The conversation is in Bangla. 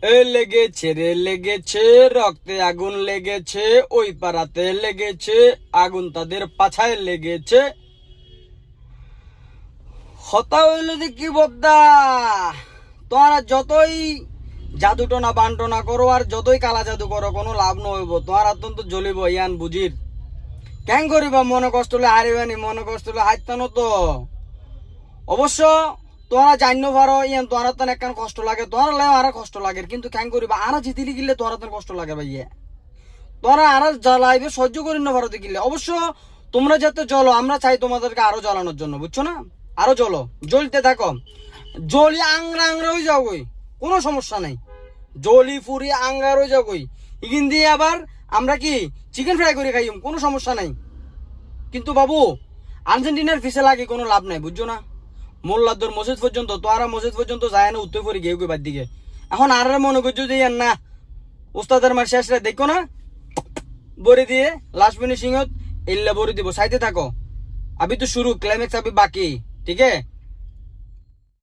এ লেগেছে রে লেগেছে, রক্তে আগুন লেগেছে, ওই পাড়াতে লেগেছে আগুন, তাদের পাছায় লেগেছে। হতা হইল কি বদ্দা, তোমরা যতই জাদু টনা বান্টনা করো আর যতই কালা জাদু করো কোনো লাভ নহইব, তোমার অত্যন্ত জ্বলিব ইয়ান বুঝির। কেন করিবা মনে কষ্ট হলে হারিবানি, মনে কষ্ট হলে হাইতানো তো অবশ্য তোরা জানো পারো ইয়ান তোমার তো একখান কষ্ট লাগে, তোমার লাগে আর কষ্ট লাগে, কিন্তু কেন করিবা আরা জিতিলি গিলে তোমার তো কষ্ট লাগে ভাইয়া। তোরা আর জ্বালাইবে সহ্য করি না ভারতে গিলে। অবশ্য তোমরা যাতে জ্বলো, আমরা চাই তোমাদেরকে আরো জ্বালানোর জন্য, বুঝছো না? আরো জ্বলো, জ্বলতে থাকো, জ্বলি আংরা আংরা হয়ে যাও গই, কোনো সমস্যা নাই। জ্বলি ফুরি আঙ্গার হয়ে যাও গই, ইগিন দিয়ে আবার আমরা কি চিকেন ফ্রাই করে খাইম, কোনো সমস্যা নাই। কিন্তু বাবু আর্জেন্টিনার ফিসে লাগে কোনো লাভ নাই, বুঝছো না? মোল্লাদর মসজিদ পর্যন্ত, তোরা মসজিদ পর্যন্ত যায় না, উত্তর পরে গেউ বাদ দিকে। এখন আর মনে করছো যে না উস্তাদের মার শেষরা দেখো না, বরে দিয়ে লাস্ট ফিনিশিং এল্লা বরে দিব, সাইতে থাকো। আবি তো শুরু, ক্লাইম্যাক্স আবি বাকি, ঠিক আছে।